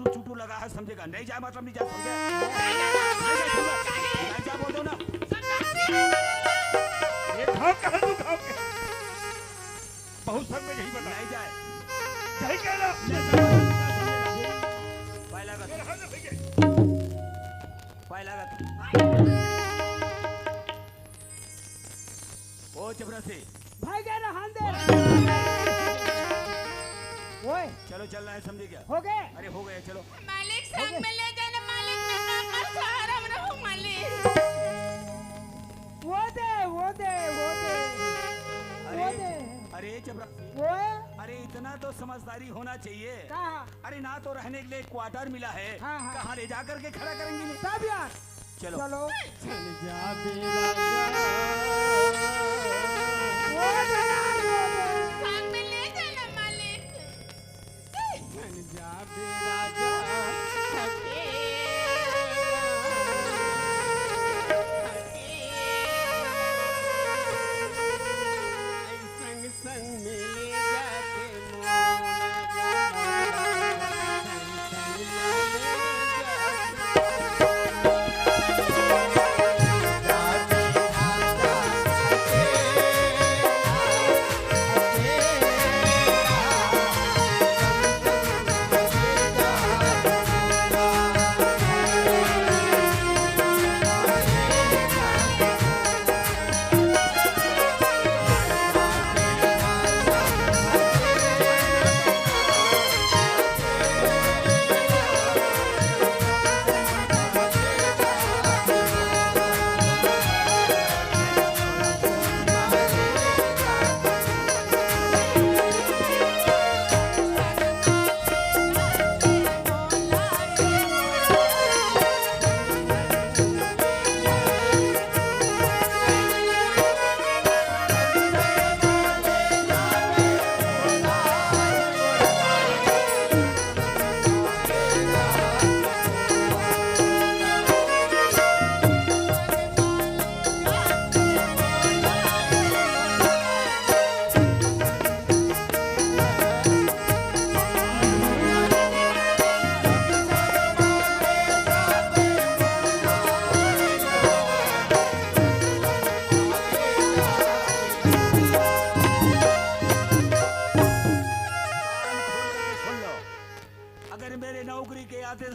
चूटू लगा है, समझेगा? नहीं जाए मतलब नहीं जा, समझे? नहीं जा बोल दो ना। ये घाव कहाँ तू घाव के? बहुत सब में यही बता। नहीं जाए। जाए क्या ना? पाए लागत। पाए लागत। ओ चपरासी। भाई क्या रहा दे? ओए चलो चल रहा है, समझे क्या? हो गए? अरे हो गए, चलो। मालिक संग में ले जाना, मालिक मैं का सहारा में रहूं मालिक। वो दे वो दे वो दे वो दे। अरे चपरासी, वो अरे इतना तो समझदारी होना चाहिए। कहा? अरे ना तो रहने के लिए क्वार्टर मिला है, हाँ, हाँ। कहाँ ले जा करके खड़ा करेंगे? नहीं तब यार चलो चलो। चल जा बेरा वो दे यार वो दे। संग में ले जाना मालिक। चल जा बेरा संग संग मिले जाते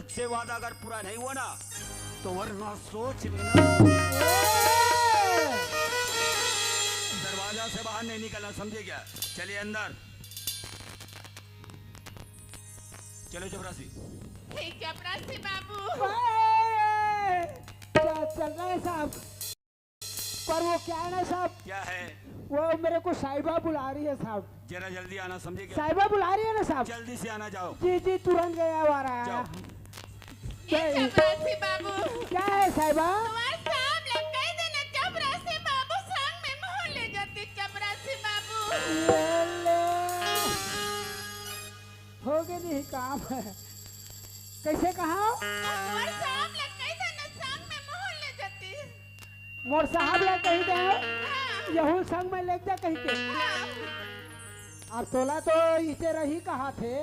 से वादा अगर पूरा नहीं हुआ ना तो वरना सोच लेना दरवाजा से बाहर नहीं निकलना, समझे क्या? चलिए अंदर चलो चपरासी। ठीक चपरासी बाबू। क्या चल रहा है साहब? पर वो क्या है ना साहब, क्या है? वो मेरे को साहिबा बुला रही है साहब। जरा जल्दी आना, समझे क्या? साहिबा बुला रही है ना साहब? जल्दी से आना, जाओ। जी जी तुरंत गया आ रहा है। जाओ। चपरासी बाबू क्या है साहिबा? तुम्हारे साहब लग गए थे ना चपरासी बाबू, संग में मोह ले जाती चपरासी बाबू। हो गए नहीं काम है। कैसे कहा? तुम्हारे साहब लग गए थे ना संग में मोह ले जाती। मोर साहब ले कहीं दे हाँ, यहू संग में ले जा कहीं के। हाँ। अब तोला तो इसे रही कहा थे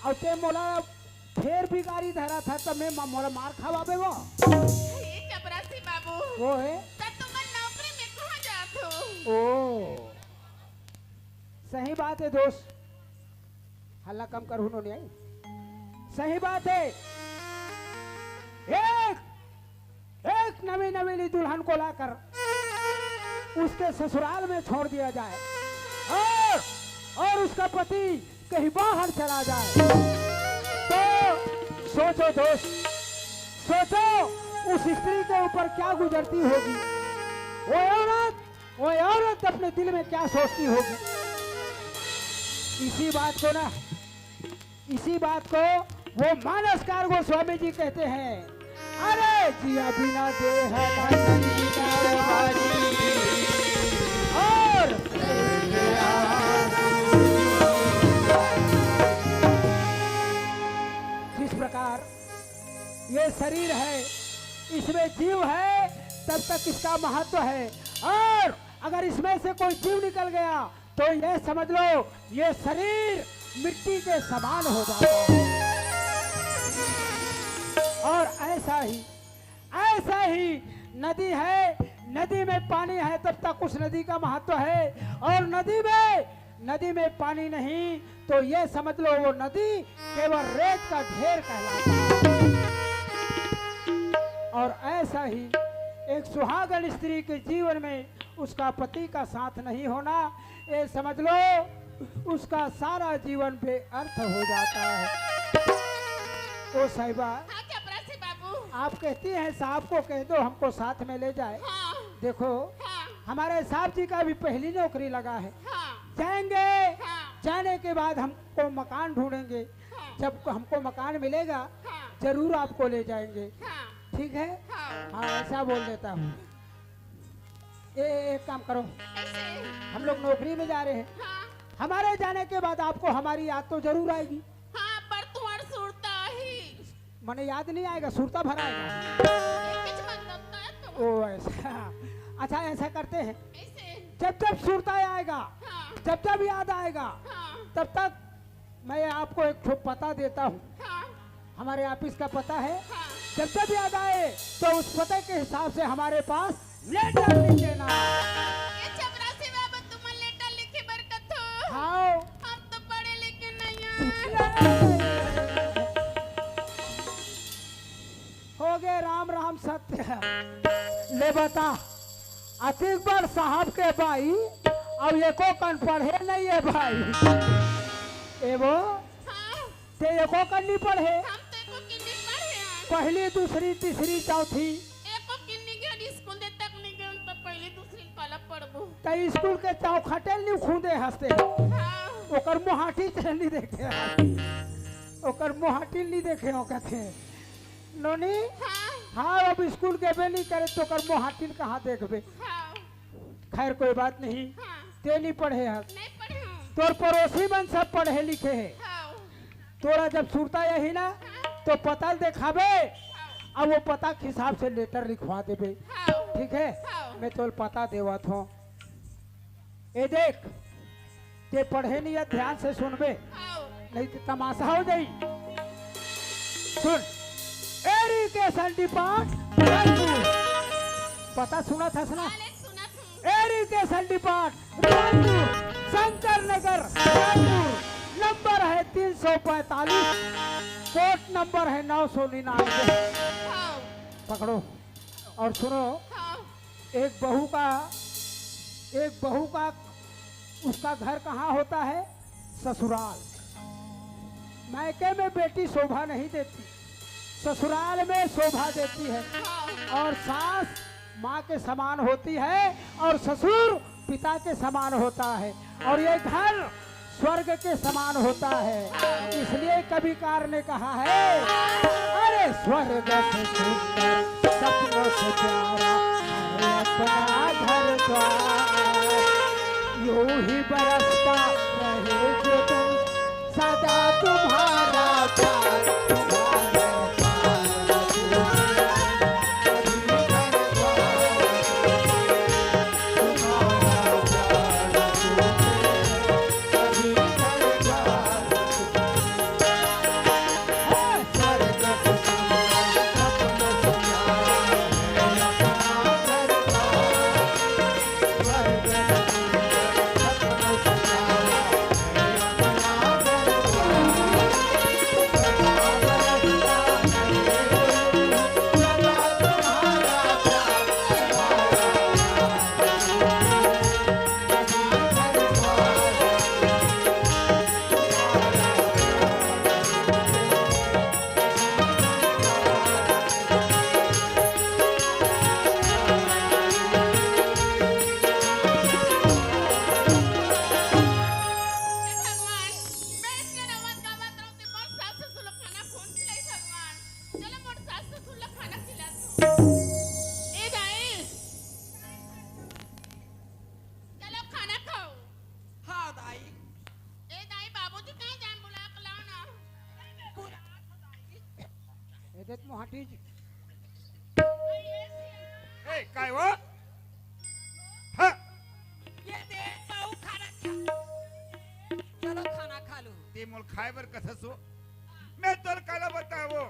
और ते मोला फिर भी गाड़ी धरा था तो मैं मोला मार खावाबे वो। ये चपरासी बाबू वो है तो तुम नौकरी में कहाँ जाते हो? ओ सही बात है दोस्त, हल्ला कम कर हुनो नहीं आई। सही बात है, एक नवी नवेली दुल्हन को लाकर उसके ससुराल में छोड़ दिया जाए और उसका पति कहीं बाहर चला जाए तो सोचो दोस्त, सोचो उस स्त्री के ऊपर क्या गुजरती होगी। वो औरत अपने दिल में क्या सोचती होगी। इसी बात को वो मानसकार गोस्वामी जी कहते हैं, अरे जिया बिना देह और जिस प्रकार ये शरीर है इसमें जीव है तब तक इसका महत्व है, और अगर इसमें से कोई जीव निकल गया तो ये समझ लो ये शरीर मिट्टी के समान हो जाता है। ऐसा ही नदी है, नदी में पानी है तब तक उस नदी का महत्व है, और नदी में पानी नहीं तो ये समझ लो वो नदी केवल रेत का ढेर कहलाता है। और ऐसा ही एक सुहागन स्त्री के जीवन में उसका पति का साथ नहीं होना, ये समझ लो उसका सारा जीवन बेअर्थ हो जाता है। ओ साहिबा, हाँ चपरासी बाबू। आप कहती हैं साहब को कह दो हमको साथ में ले जाए। हाँ देखो हाँ हमारे साहब जी का भी पहली नौकरी लगा है, हाँ जाएंगे, हाँ जाने के बाद हमको मकान ढूंढेंगे, हाँ जब हमको मकान मिलेगा हाँ जरूर आपको ले जाएंगे, हाँ ठीक है? हाँ। हाँ ऐसा बोल देता हूँ। एक काम करो, ऐसे हम लोग नौकरी में जा रहे हैं, हाँ हमारे जाने के बाद आपको हमारी याद तो जरूर आएगी। हाँ पर तुम्हार सुरता ही मने याद नहीं आएगा, सुरता भर आएगा। ये किस मतलब का है तुम? ओ ऐसा, अच्छा ऐसा करते हैं, ऐसे जब जब सुरता आएगा, हाँ जब जब याद आएगा, हाँ तब तक मैं आपको एक ठो पता देता हूँ, हाँ हमारे ऑफिस का पता है। हाँ। जब जब याद आए तो उस पते के हिसाब से हमारे पास लेटर लिख देना। ये चपरासी बाबू तुम लेटर लिखी बरकत हो। हाँ हम तो पढ़े लिखे नहीं हैं। हो गए राम राम सत्य। ले बता, अकबर साहब के भाई अब एको कन पढ़े नहीं है भाई, एवो हाँ ते एको कन नहीं पढ़े, हम तो एको किन्नी पढ़े हैं। पहली दूसरी तीसरी चौथी एको किन्नी गए स्कूल दे तक नहीं गए तो पहली दूसरी कला पढ़बो। कई स्कूल के चौखटे नहीं खूंदे हंसते, हाँ ओकर मुहाटी नहीं देखे, ओकर मुहाटी नहीं देखे हो कहते नोनी। हाँ हाँ अब स्कूल के बे नहीं करे तो कर मुहाटी कहाँ देखबे। हाँ खैर कोई बात नहीं, हाँ ते नहीं पढ़े हर, नहीं पढ़े हूँ। तोर पड़ोसी मन सब पढ़े लिखे है, हाँ तोरा जब सुरता यही ना तो पता दिखाबे, अब वो पता के हिसाब से लेटर लिखवा देबे, हाँ ठीक है? हाँ। मैं तो पता देवत हूँ। ए देख, ते पढ़े नहीं है, ध्यान से सुनबे हाँ नहीं तो तमाशा हो जाई। सुन, एजुकेशन डिपार्टमेंट, पता सुना था सुना? कॉलेज सुना था। Education department, Shankar Nagar Raipur, number है 345, कोर्ट नंबर है 999। हाँ पकड़ो और सुनो, हाँ एक बहू का उसका घर कहाँ होता है? ससुराल। मायके में बेटी शोभा नहीं देती, ससुराल में शोभा देती है। हाँ और सास माँ के समान होती है और ससुर पिता के समान होता है, और ये घर स्वर्ग के समान होता है। इसलिए कविकार ने कहा है, अरे स्वर्ग से सुंदर सपनों से प्यारा है अपना घर द्वार, यूं ही बरसता रहे जो तुम सदा तुम्हारा प्यार, मोहाटी जी। ए काय हो? हाँ, ये दे बाऊ खाना खा, चलो खाना खा लो। ते मोल खाए बर कसं सो मैं तोर काला बतावो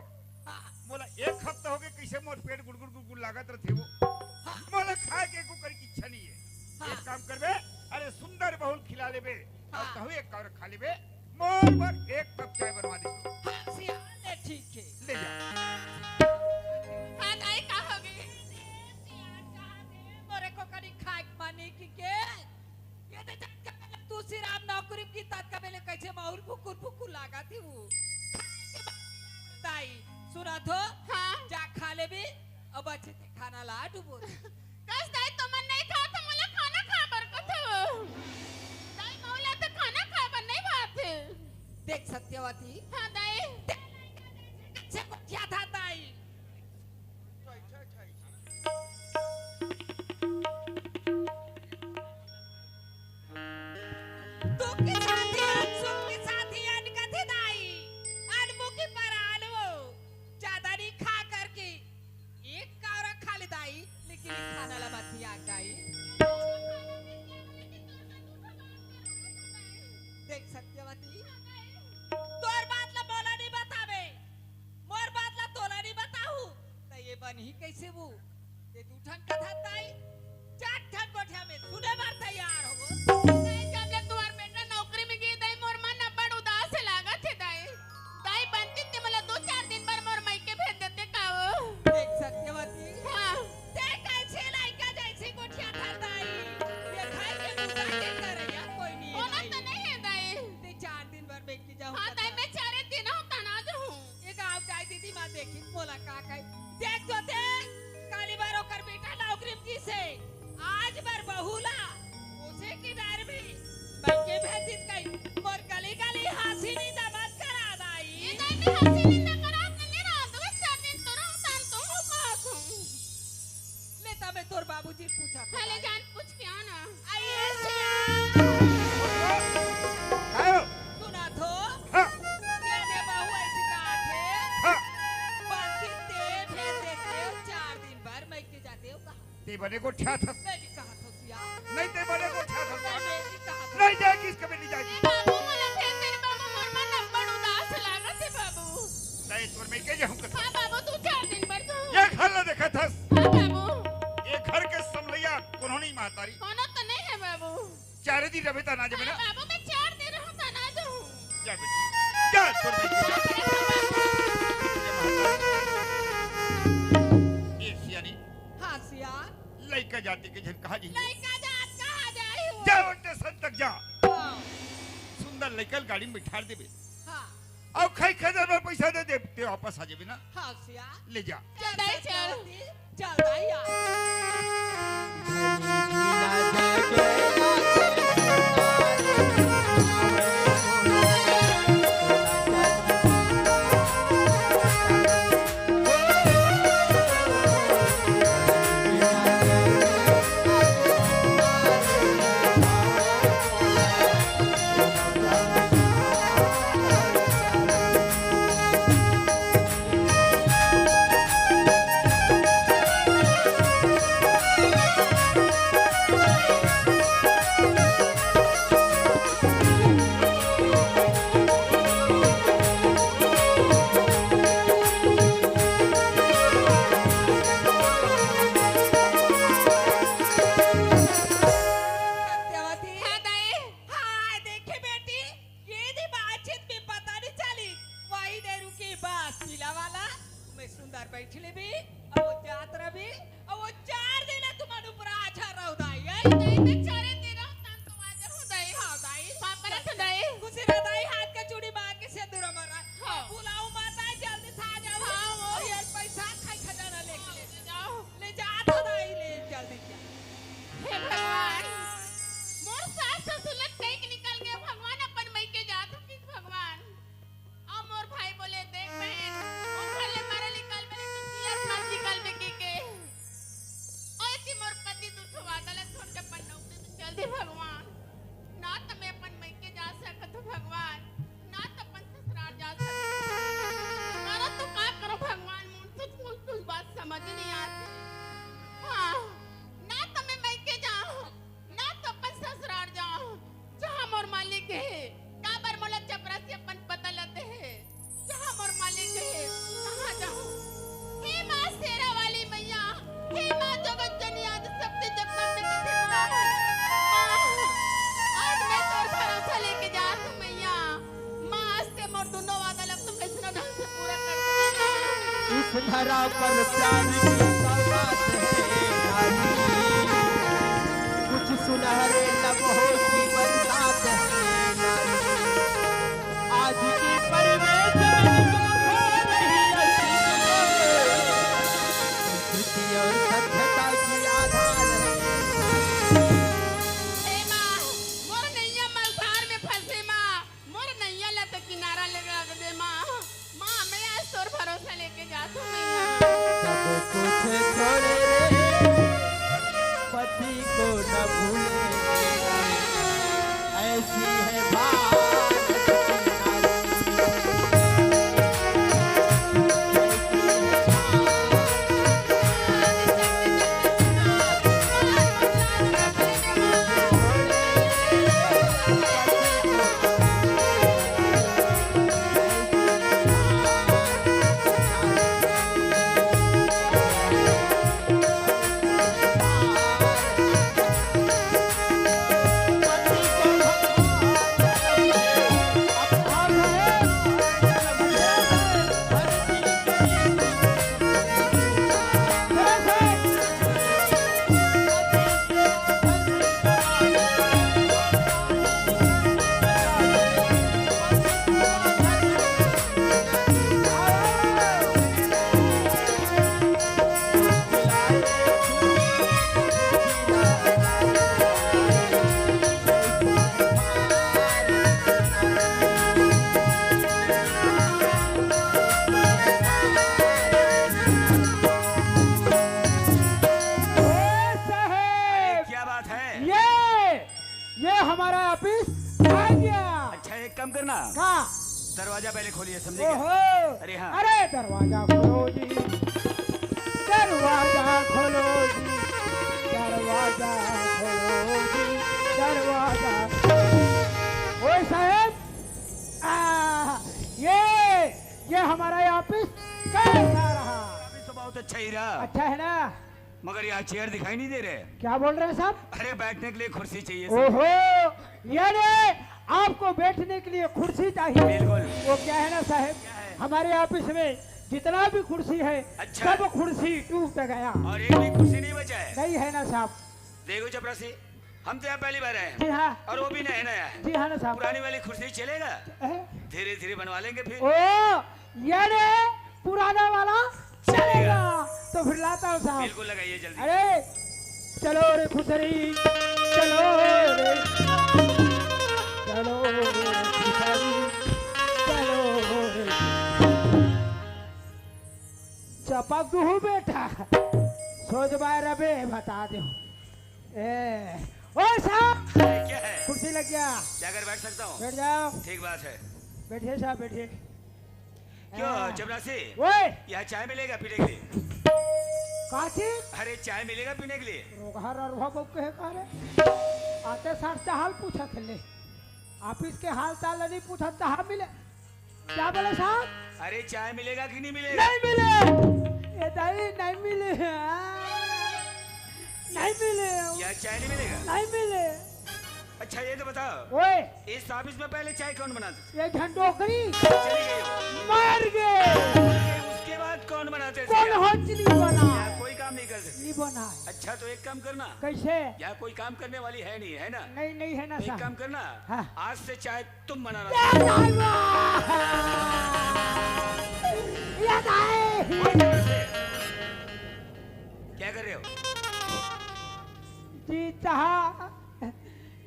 मोला एक हफ्ता हो गए से मोर पेट गुड़गुड़ गुड़गुड़ लागत रथे वो मोला खाए के को कर की इच्छा नहीं है। एक काम करबे, अरे सुंदर बहुल खिला लेबे और कहू एक कौर खा लेबे, मोर पर एक कप चाय बनवा दे। हाँ सिया ले ठीक है। ले जा। हाँ दाई का होगी मोरे को करी खाए माने की के ये तो तू सिराम नौकरी की तात का बेले कैसे माहौल फुकुर फुकुर लागा थी वो ताई सुना तो हाँ जा खा ले भी अब अच्छे से खाना ला डूबो कस दाई तो मन नहीं था तो मुझे खाना खा बर को थो दाई मौला तो खाना खा बर नहीं बात देख सत्यवती हाँ दाई से को क्या था ताई दुख के साथ ही सुख के साथ ही अनगति दाई अनमुखी पर आलो ज्यादा नहीं खा करके एक कावरा खा ले दाई लेकिन खाना ला मत आ गई देख सत्यवती तोर बात ला बोला नहीं बतावे मोर बात ला तोला नहीं बताऊ तो ये बन ही कैसे वो ये तू ठन कथा ताई चार ठन गोठिया में सुने बार तैयार हो दाई जब ले तुअर बेटा नौकरी में गई दाई मोर मन बड़ उदास लगा थे दाई दाई बनती थी मला 2-4 दिन पर मोर मई के भेज देते काओ देख सत्यवती हाँ ते कैसे लाइका जैसी गोठिया था ताई ये खाए के मुंगा के करे या कोई नहीं होना तो नहीं है दाई ते 4 दिन भर में की जाऊं हाँ दाई मैं 4 दिन हूँ तनाज हूँ ये गांव गाय दीदी मां देखी बोला का कही देख जो थे काली बार होकर बेटा नौकरी की से आज बार बहुला उसे की डर भी मैं के भेजित कही मोर गली गली हंसी नहीं दमत करा दाई ये दाई भी हंसी निंदा करा नहीं रहा तो 4 दिन तो रहूँ तान तो हूँ पास हूँ ले तब मैं तोर बाबूजी पूछा था पहले जान पूछ के आना आइए सिया खाओ। सुना तो हाँ कहने बहू ऐसी कहा थे हाँ बनती ते भेज देते 4 दिन भर मैं के जाते हो कहा ते बने को ठा था मैं भी कहा था सिया नहीं ते बने को ठा था मैं भी कहा था नहीं जाएगी इसके में नहीं जाएगी बाबू मला भेज तेरे बाबू मोर मन बड़ उदास लगा थे बाबू नहीं तोर में के जाऊं कर हाँ बाबू तू 4 दिन पर तो ये घर ला देखा था हाँ बाबू ये घर के समलैया कोनोनी मातारी होना तो नहीं है बाबू 4 दिन रहे ता ना जब ना बाबू मैं 4 दिन रहूँ तनाज हूँ जा बेटी जा तोर में के जा ये सियानी हाँ सिया लइका जाति के जन कहा जी लड़का जात कहाँ जाई हूँ जा स्टेशन तक जा हाँ सुंदर लइकल गाड़ी में बिठा देबे हाँ अब खाई खदर में पैसा दे दे ते वापस आ जेबे ना हाँ सिया ले जा चल दाई चल चल दाई यार सत्यवती हाँ दाई हाँ देखे बेटी ये दी बातचीत में पता नहीं चली वही देरू की बात पीला वाला मैं सुंदर बैठी ले भी और वो यात्रा भी और वो 4 दिन है तुम्हारे ऊपर आछा रहो दाई दाई मैं 4 दिन रहूँ तान तो आज हूँ दाई हाँ दाई पापा रख दाई खुशी ना दाई हाथ का चूड़ी मार के सिंदूर मरा हाँ। बुलाओ माता जल्दी से आ जाओ हाँ, वो। और ये पैसा खाई खजाना लेके ले जाओ ले जा तो दाई ले जल्दी जा हे भगवान मोर सास ससुर लग कहीं के निकल गए भगवान अपन मई के जात की भगवान अब मोर भाई बोले देख बहन ओ भले मारे निकल मेरे किसी मत निकल में के ओए ती मोर पति दुठवा गलत छोड़ के अपन नौकरी से चल दे भगवान ना तो मैं अपन मई के जा सकत हूं भगवान ना तो अपन ससुराल जा सकत धरा पर प्यार की सौगात है नारी, कुछ सुनहरे लम्हों की बरसात है नारी, आज की परिवेश में जो खो रही संस्कृति और सभ्यता की आधार है। ए माँ, मोर नैया मल्हार में फंसे माँ, मोर नैया लत किनारा लगा दे माँ। माँ मैं आज तोर भरोसा लेके जात हूँ मैया। सब कुछ छोड़े रे पति को न भूले, ऐसी है भारत दरवाजा पहले खोलिए, समझे ओहो, क्या? अरे हाँ, अरे दरवाजा खोलो जी, दरवाजा खोलो जी, दरवाजा खोलो जी, दरवाजा। ओए साहब, ये हमारा ऑफिस कैसा रहा? अभी तो बहुत अच्छा ही रहा। अच्छा है ना? मगर यहाँ चेयर दिखाई नहीं दे रहे। क्या बोल रहे हैं साहब? अरे बैठने के लिए कुर्सी चाहिए। ओहो, यानी आपको बैठने के लिए कुर्सी चाहिए? बिल्कुल। वो क्या है ना साहब, हमारे ऑफिस में जितना भी कुर्सी है, अच्छा। सब कुर्सी टूट गया और एक भी कुर्सी नहीं बचा है। नहीं है ना साहब? देखो चपरासी, हम तो यहाँ पहली बार आए जी हैं हाँ, और वो भी नया नया है। जी हाँ ना साहब। पुरानी वाली कुर्सी चलेगा? हैं? धीरे धीरे बनवा लेंगे फिर। ओ, यानी पुराना वाला चलेगा? तो फिर लाता हूँ साहब। बिल्कुल लगाइए जल्दी। अरे चलो रे खुसरी, चलो रे, चलो रे खुसरी, चलो रे। चपक दू बेटा, सोच बार अबे बता दो। ओ साहब, अरे क्या है? कुर्सी लग गया, जाकर बैठ सकता हूँ? बैठ जाओ। ठीक बात है। बैठिए साहब, बैठिए। क्यों चपरासी, ओए, यहाँ चाय मिलेगा पीने के लिए? काची अरे चाय मिलेगा पीने के लिए? रोगहर और भगव कहे कारे आते साथ चाहल पूछा खेले, ऑफिस के हाल चाल नहीं पूछा, चाह मिले? क्या बोले साहब? अरे चाय मिलेगा कि नहीं मिलेगा? नहीं मिले, ये दाई नहीं मिले, नहीं मिले, यहाँ चाय नहीं मिलेगा? नहीं मिले। अच्छा ये तो बताओ, ओए, इस ऑफिस में पहले चाय कौन बनाते थे? ये झंडोकरी चली गई हो। मर गए, उसके बाद कौन बनाते थे? कौन हंचली बना? यहाँ कोई काम नहीं कर सकते। नहीं बना। अच्छा तो एक काम करना, कैसे? यहाँ कोई काम करने वाली है नहीं, है ना? नहीं नहीं है ना एक काम साहब। करना, हाँ। आज से चाय तुम बनाना। ये दाई, क्या कर रहे हो? जी चाह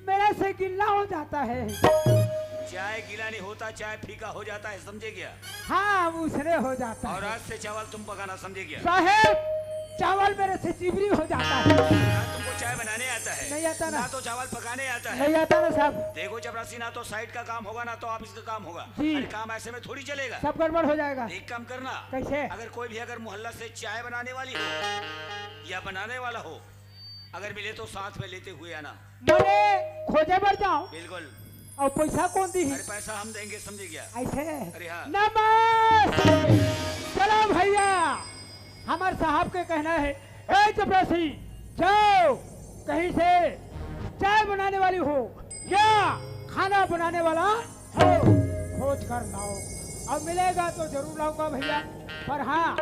मेरे से गिल्ला हो जाता है। चाय गीला नहीं होता, चाय फीका हो जाता है, समझे क्या? हाँ, उसरे हो जाता और है। आज से चावल तुम पकाना, समझे क्या? साहेब, चावल मेरे से चिबरी हो जाता है। ना तुमको चाय बनाने आता है, नहीं आता ना। ना तो चावल पकाने आता है। नहीं आता ना साहब। देखो चपरासी, ना तो साइड का काम होगा ना तो ऑफिस का काम होगा। जी। अरे काम ऐसे में थोड़ी चलेगा। सब गड़बड़ हो जाएगा। एक काम करना, कैसे? अगर कोई भी अगर मोहल्ला से चाय बनाने वाली हो या बनाने वाला हो, अगर मिले तो साथ में लेते हुए आना। मैंने खोजे बढ़ जाऊं बिल्कुल। और पैसा कौन दी? अरे पैसा हम देंगे, समझे क्या? ऐसे? अरे हाँ। नमस्ते। चलो भैया, हमारे साहब के कहना है, ए चपरासी, जाओ कहीं से चाय बनाने वाली हो या खाना बनाने वाला हो, खोज कर लाओ। अब मिलेगा तो जरूर लाऊंगा भैया, पर हाँ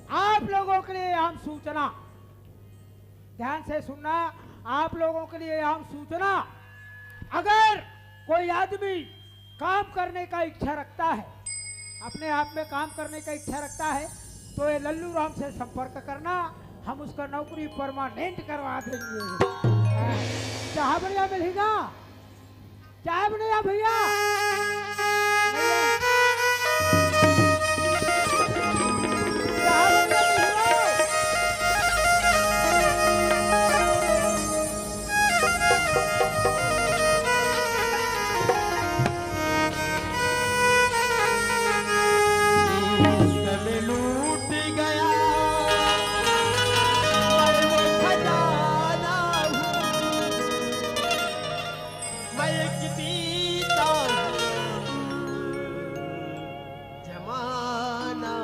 आप लोगों के लिए अहम सूचना, ध्यान से सुनना, आप लोगों के लिए अहम सूचना। अगर कोई आदमी काम करने का इच्छा रखता है, अपने आप में काम करने का इच्छा रखता है, तो ये लल्लू राम से संपर्क करना, हम उसका नौकरी परमानेंट करवा देंगे। चाह बढ़िया मिलेगा, चाह बढ़िया भैया। लूट गया पर वो खजाना हूँ, मैं एक पीता जमाना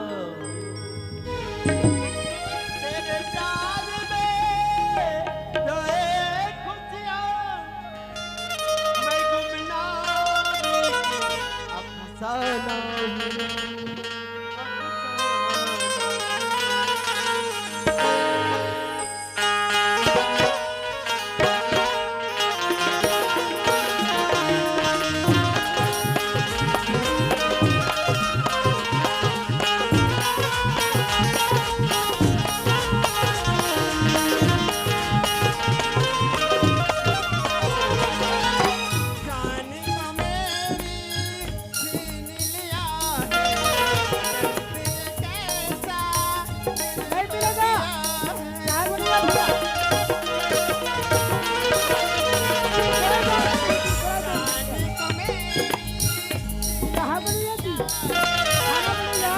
तेरे प्यार में जो है खुशियाँ, मैं गुमनामी अफसाना हूँ। नहीं मिलेगा, चाह बढ़िया भैया। चाह बढ़िया जी, खाना बढ़िया।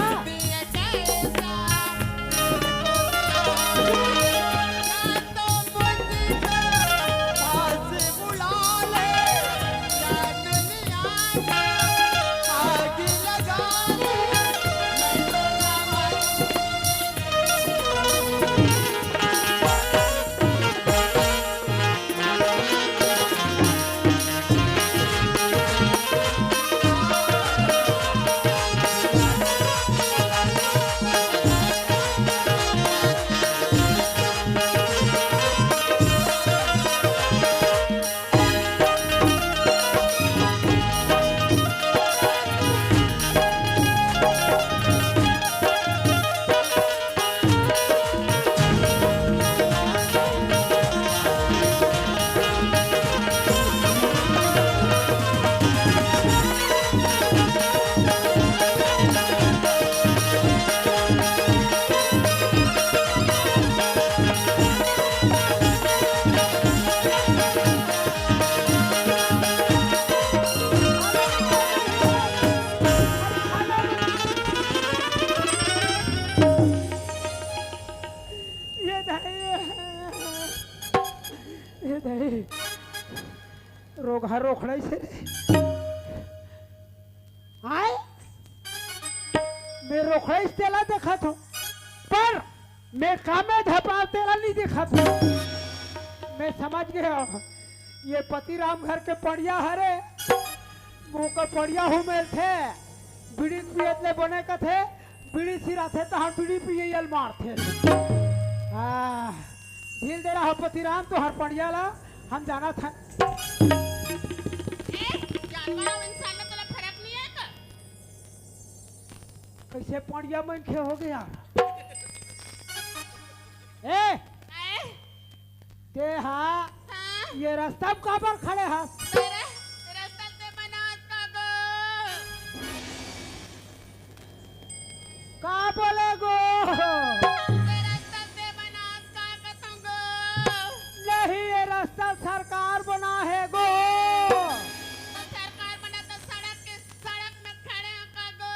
ये दही रोगा रोखड़ा से आए, मैं रोखड़ा इस तेला देखा था, पर मैं कामे धपा तेला नहीं देखा था। मैं समझ गया, ये पतिराम घर के पड़िया हरे मुंह का पड़िया हो मेल थे, बीड़ी पियत ले बने का थे, बीड़ी सिरा थे तो हम बीड़ी पिए यल मार थे। ढील दे रहा पतिराम तो हर पड़िया ला हम जाना था। जानवर और इंसान में थोड़ा फर्क नहीं है का? कैसे पड़िया में खे हो गया? ए ते हाँ हाँ? ये रास्ता में कहाँ पर खड़े हैं? तेरे रास्ता से बनावट का गो। कहाँ बोले गो? तेरे रास्ता से बनावट का कथंगो। नहीं, ये रास्ता सरकार बना है गो। तो सरकार बना तो सड़क में खड़े हैं का गो।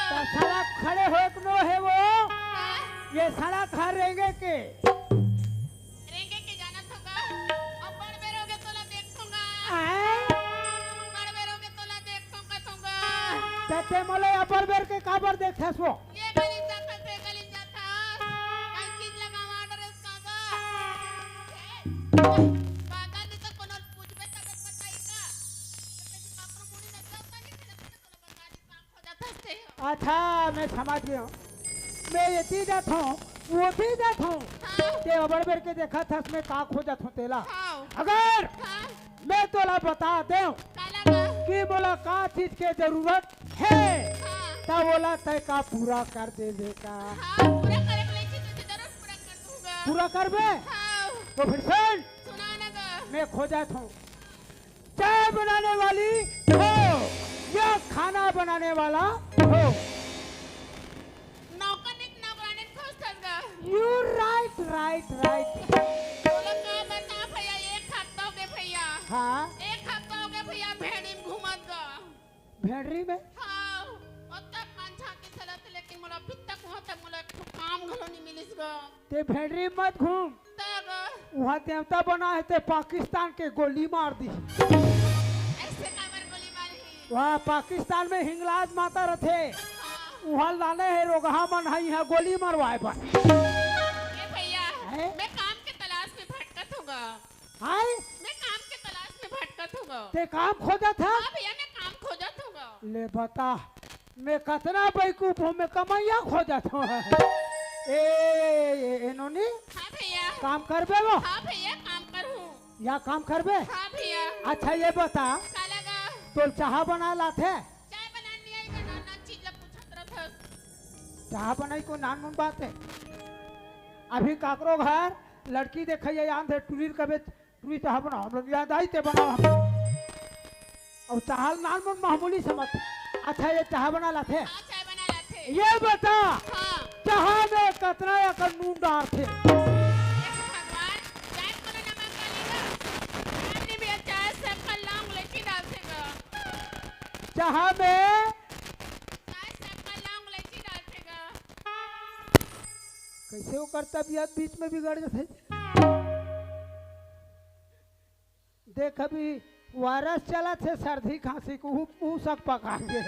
तो सड़क खड़े हो कि नो है वो? हाँ? ये सड़क हर रहेंगे के? रेंगे के जाना थोगा। अब बड़ बेरोगे तो ला देखूंगा। बड़ बेरोगे तो ला देखूंगा थोगा। ते मोले अपर बेर के काबर देखे सो? ये गली जाता से गली जाता। कई चीज लगावा ड्रेस कागा। कागा नहीं तो कोनो पूछबे तबे बताई का। तो कापरो मुड़ी न जाता नहीं फिर तो बंगाली काम हो जाता से। अच्छा मैं समझ गया। मैं ये जात हूँ वो भी जात हूँ हाँ ते अबर बेर के देखा था उसमें का खो जात हूँ तेला हाँ अगर हाँ मैं तोला बता दे काला का कि बोला का चीज के जरूरत है हाँ तब बोला तय का पूरा कर दे का हाँ पूरा करे के लिए तो जरूर पूरा कर दूंगा पूरा कर बे हाँ तो फिर सुन सुना ना गा मैं खो जाता हूँ चाय बनाने वाली हो या खाना बनाने वाला हो नौकरानी खोज गा यू राइट राइट राइट बोला का बता भैया एक हफ्ता हो गए भैया हाँ एक हफ्ता हो गए भैया भेड़ी में घूमत गा भेड़री में हाँ और तब कांछा के चलत लेकिन मोला अभी तक वहां तक मोला एक ठो काम घलो नहीं मिलिस गा ते भेड़री मत घूम तब वहाँ देवता बना है ते पाकिस्तान के गोली मार दी ऐसे काबर गोली मारी वहाँ पाकिस्तान में हिंगलाज माता रथे हाँ वहाँ लाने है रोगहा मन है यहाँ गोली मरवाए पर ये भैया हैं? मैं काम के तलाश में भटकत हूँगा हाय मैं काम के तलाश में भटकत हूँगा ते काम खोजा था हाँ भैया मैं काम खोजत हूँगा ले बता मैं कितना बेवकूफ हूँ मैं कमैया खोजा था नोनी हाँ भैया काम करबे वो हाँ भैया काम करूँ या काम करबे हाँ भैया अच्छा ये बता काला गा तो चाह बना लाथे चाय बनानी आई का नाना चीज ला पूछत रहत चाह बनाई को नान मुन बात है अभी काकरो घर लड़की देखे याद है टूरी कबे टूरी चाह बनाओ हम लोग याद आई ते बनाओ हम और चाह नान मुन मामूली समझ अच्छा ये चाह बना लाथे हाँ चाय बना लाथे ये बता हाँ चाह में कितना या कर नून डाल थे भगवान चाय को ना नमक डालेगा आपने भी चाय से का लौंग इलायची डाल देगा चाह में चाय से का लौंग इलायची डाल देगा कैसे वो करता तबीयत बीच में बिगड़ जाते देख अभी वायरस चला थे सर्दी खांसी को ऊ सब पकाएंगे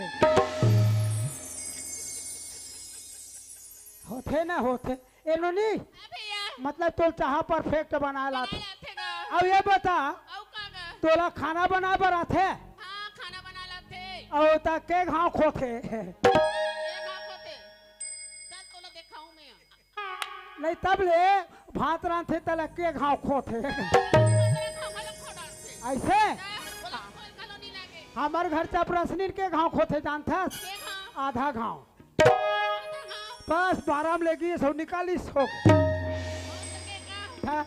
होते ना होते एनोनी हाँ भैया मतलब तो चाह परफेक्ट बना ला बना लाथेगा अब ये बता औ कागा तोला खाना बना बरा थे हाँ खाना बना लाथे और तक के घाव खोखे ये बात होते चल तो ना दिखाऊं मैं नहीं तब ले भात रांधे तले के घाव खोथे ऐसे हमार घर चपरसनी के घाव खोथे जानता आधा घाव बस 12 में लेगी सब निकाली सो हाँ,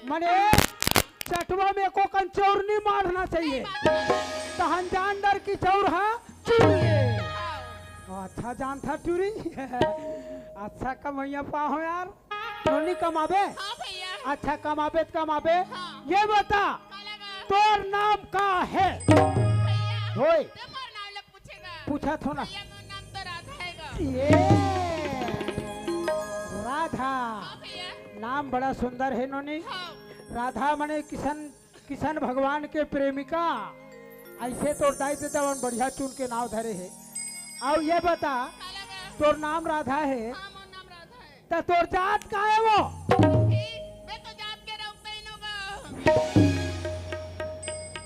मने चटवा में को कंचौर नहीं मारना चाहिए तहन जान डर की चौर है चूड़िए अच्छा जान था टूरी अच्छा कमैया पाओ यार नोनी कमाबे अच्छा कमाबे तो कमाबे ये बता तोर नाम का है होय पूछा थो ना ये राधा नाम बड़ा सुंदर है नोनी राधा मने किशन भगवान के प्रेमिका ऐसे तो दाई से जवन बढ़िया चुन के नाव धरे है और ये बता तोर नाम राधा है तो तोर जात का है वो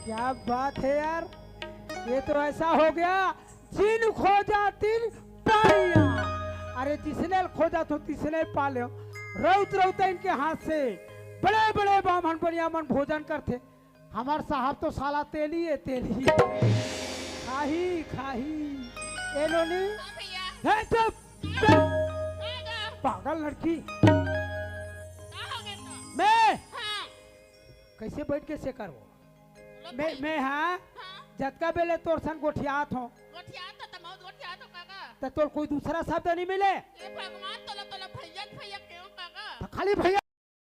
क्या बात है यार ये तो ऐसा हो गया जिन खोजा तिन पाया अरे जिसने खोजा तो तिसने पा लो रौत रौता इनके हाथ से बड़े बड़े ब्राह्मण बढ़िया मन भोजन करते हमार साहब तो साला तेली है तेली खाही खाही एलोनी है चुप पागल लड़की मैं कैसे बैठ के से करो मैं हाँ जतका बेले तोर सन गोठियात हो तो तोर कोई दूसरा शब्द नहीं मिले भगवान तोला तोला भैया भैया क्यों काका खाली भैया